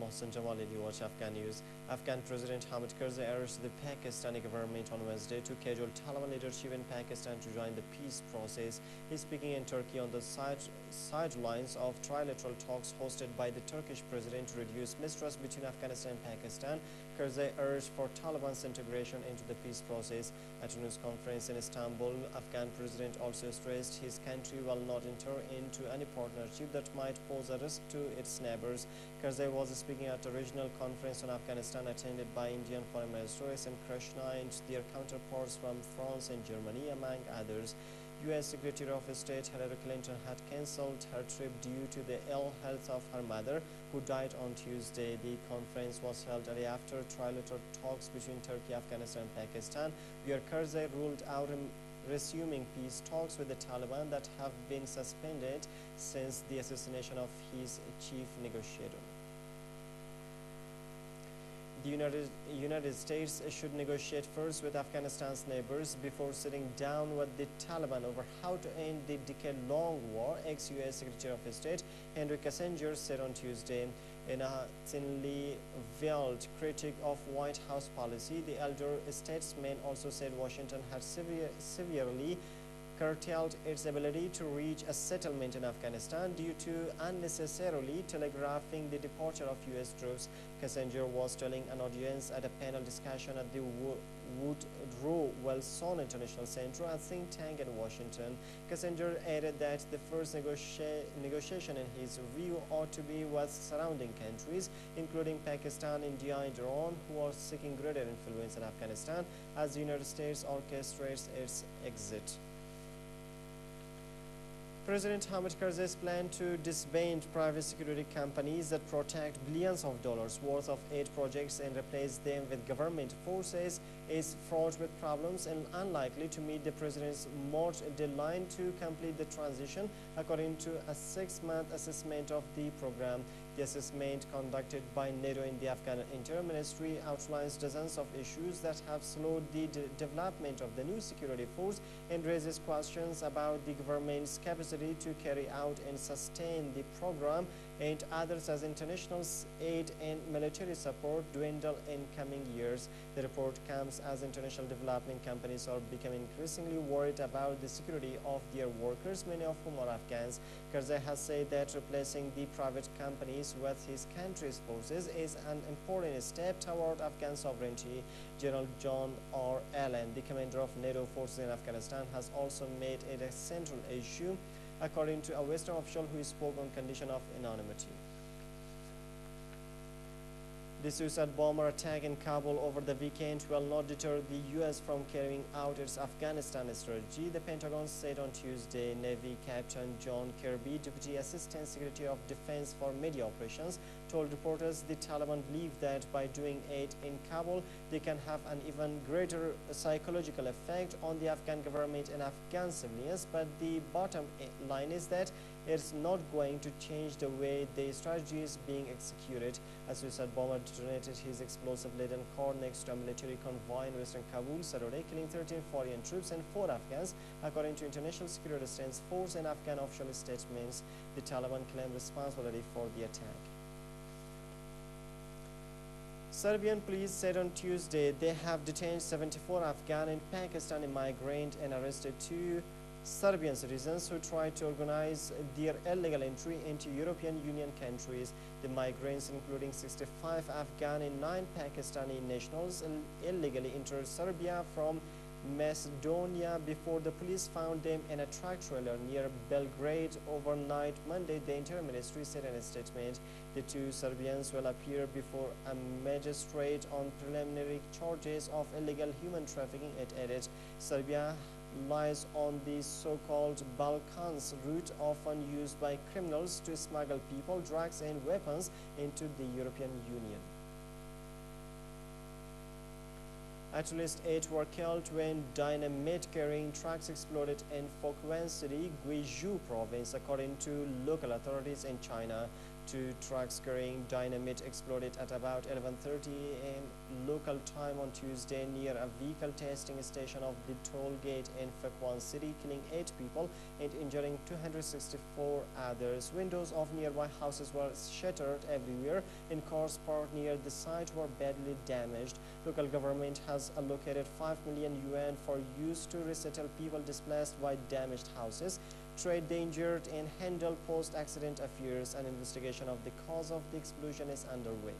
Mohsen Jamali, you watch Afghan News. Afghan President Hamid Karzai urged the Pakistani government on Wednesday to cajole Taliban leadership in Pakistan to join the peace process. He's speaking in Turkey on the sidelines of trilateral talks hosted by the Turkish president to reduce mistrust between Afghanistan and Pakistan. Karzai urged for Taliban's integration into the peace process. At a news conference in Istanbul, Afghan president also stressed his country will not enter into any partnership that might pose a risk to its neighbors. Karzai was speaking at a regional conference on Afghanistan attended by Indian Foreign Minister S. N. Krishna and their counterparts from France and Germany, among others. U.S. Secretary of State Hillary Clinton had cancelled her trip due to the ill health of her mother, who died on Tuesday. The conference was held early after trilateral talks between Turkey, Afghanistan and Pakistan, where Karzai ruled out resuming peace talks with the Taliban that have been suspended since the assassination of his chief negotiator. The United States should negotiate first with Afghanistan's neighbors before sitting down with the Taliban over how to end the decade-long war, ex-U.S. Secretary of State Henry Kissinger said on Tuesday. In a thinly veiled critique of White House policy, the elder statesman also said Washington had severely curtailed its ability to reach a settlement in Afghanistan due to unnecessarily telegraphing the departure of U.S. troops. Kissinger was telling an audience at a panel discussion at the Woodrow Wilson International Center, a think tank in Washington. Kissinger added that the first negotiation, in his view, ought to be with surrounding countries, including Pakistan, India, and Iran, who are seeking greater influence in Afghanistan as the United States orchestrates its exit. President Hamid Karzai's plan to disband private security companies that protect billions of dollars worth of aid projects and replace them with government forces is fraught with problems and unlikely to meet the president's March deadline to complete the transition, according to a 6-month assessment of the program. The assessment conducted by NATO in the Afghan Interior Ministry outlines dozens of issues that have slowed the development of the new security force and raises questions about the government's capacity to carry out and sustain the program, and others as international aid and military support dwindle in coming years. The report comes as international development companies are becoming increasingly worried about the security of their workers, many of whom are Afghans. Karzai has said that replacing the private companies with his country's forces is an important step toward Afghan sovereignty. General John R. Allen, the commander of NATO forces in Afghanistan, has also made it a central issue, according to a Western official who spoke on condition of anonymity. The suicide bomber attack in Kabul over the weekend will not deter the U.S. from carrying out its Afghanistan strategy, the Pentagon said on Tuesday. Navy Captain John Kirby, Deputy Assistant Secretary of Defense for Media Operations, told reporters the Taliban believe that by doing it in Kabul, they can have an even greater psychological effect on the Afghan government and Afghan civilians, but the bottom line is that it's not going to change the way the strategy is being executed. A suicide bomber detonated his explosive-laden car next to a military convoy in western Kabul Saturday, killing 13 foreign troops and 4 Afghans, according to International Security Assistance Force and Afghan official statements. The Taliban claimed responsibility for the attack. Serbian police said on Tuesday they have detained 74 Afghan and Pakistani migrants and arrested 2 Serbian citizens who tried to organize their illegal entry into European Union countries. The migrants, including 65 Afghan and 9 Pakistani nationals, illegally entered Serbia from Macedonia before the police found them in a truck trailer near Belgrade overnight Monday, the Interior Ministry said in a statement. The 2 Serbians will appear before a magistrate on preliminary charges of illegal human trafficking, it added. Serbia lies on the so-called Balkans route, often used by criminals to smuggle people, drugs and weapons into the European Union. At least 8 were killed when dynamite-carrying trucks exploded in Fukuen City, Guizhou province, according to local authorities in China. Two trucks carrying dynamite exploded at about 11:30 a.m. local time on Tuesday near a vehicle testing station of the toll gate in Fakwan city, killing 8 people and injuring 264 others. Windows of nearby houses were shattered everywhere, and cars parked near the site were badly damaged. Local government has allocated 5 million yuan for use to resettle people displaced by damaged houses, treat the injured, and handle post-accident affairs. An investigation of the cause of the explosion is underway.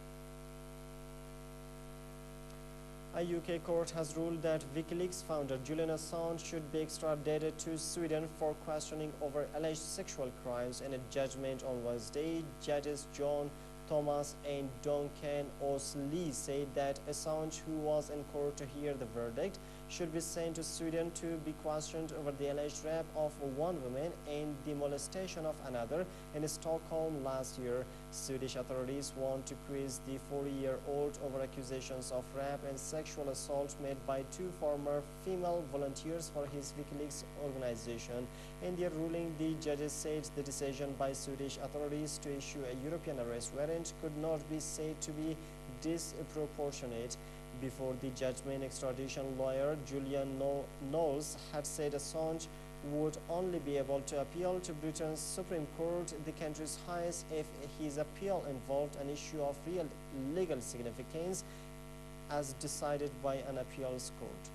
A UK court has ruled that WikiLeaks founder Julian Assange should be extradited to Sweden for questioning over alleged sexual crimes. In a judgment on Wednesday, judges John Thomas and Duncan O'Leary said that Assange, who was in court to hear the verdict, should be sent to Sweden to be questioned over the alleged rape of one woman and the molestation of another in Stockholm last year. Swedish authorities want to quiz the 40-year-old over accusations of rape and sexual assault made by 2 former female volunteers for his WikiLeaks organization. In their ruling, the judges said the decision by Swedish authorities to issue a European arrest warrant could not be said to be disproportionate. Before the judgment, extradition lawyer Julian Knowles had said Assange would only be able to appeal to Britain's Supreme Court, the country's highest, if his appeal involved an issue of real legal significance as decided by an appeals court.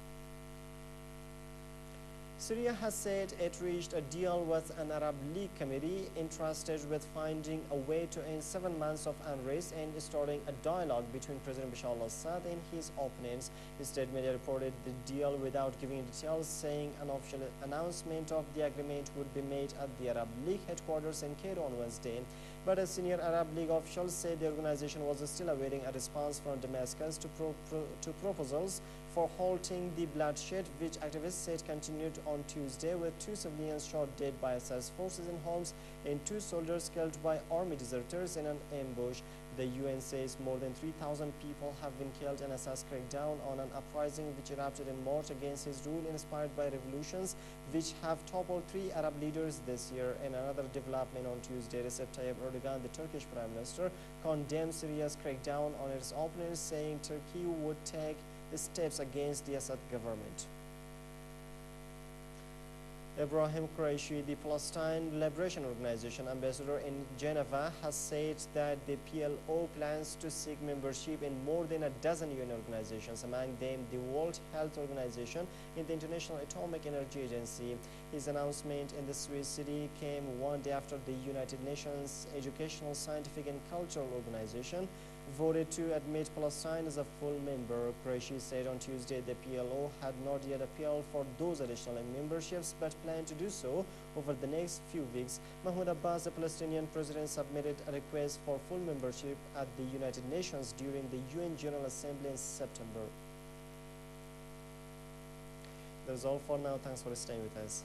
Syria has said it reached a deal with an Arab League committee entrusted with finding a way to end 7 months of unrest and starting a dialogue between President Bashar al-Assad and his opponents. The state media reported the deal without giving details, saying an official announcement of the agreement would be made at the Arab League headquarters in Cairo on Wednesday. But a senior Arab League official said the organization was still awaiting a response from Damascus to proposals for halting the bloodshed, which activists said continued on Tuesday, with 2 civilians shot dead by Assad's forces in homes and 2 soldiers killed by army deserters in an ambush. The UN says more than 3,000 people have been killed in Assad's crackdown on an uprising which erupted in March against his rule, inspired by revolutions which have toppled 3 Arab leaders this year. In another development on Tuesday, Recep Tayyip Erdogan, the Turkish Prime Minister, condemned Syria's crackdown on its opponents, saying Turkey would take steps against the Assad government. Ibrahim Qureshi, the Palestine Liberation Organization ambassador in Geneva, has said that the PLO plans to seek membership in more than a dozen UN organizations, among them the World Health Organization and the International Atomic Energy Agency. His announcement in the Swiss city came one day after the United Nations Educational, Scientific and Cultural Organization voted to admit Palestine as a full member. Qureshi said on Tuesday the PLO had not yet appealed for those additional memberships but planned to do so over the next few weeks. Mahmoud Abbas, the Palestinian president, submitted a request for full membership at the United Nations during the UN General Assembly in September. That's all for now. Thanks for staying with us.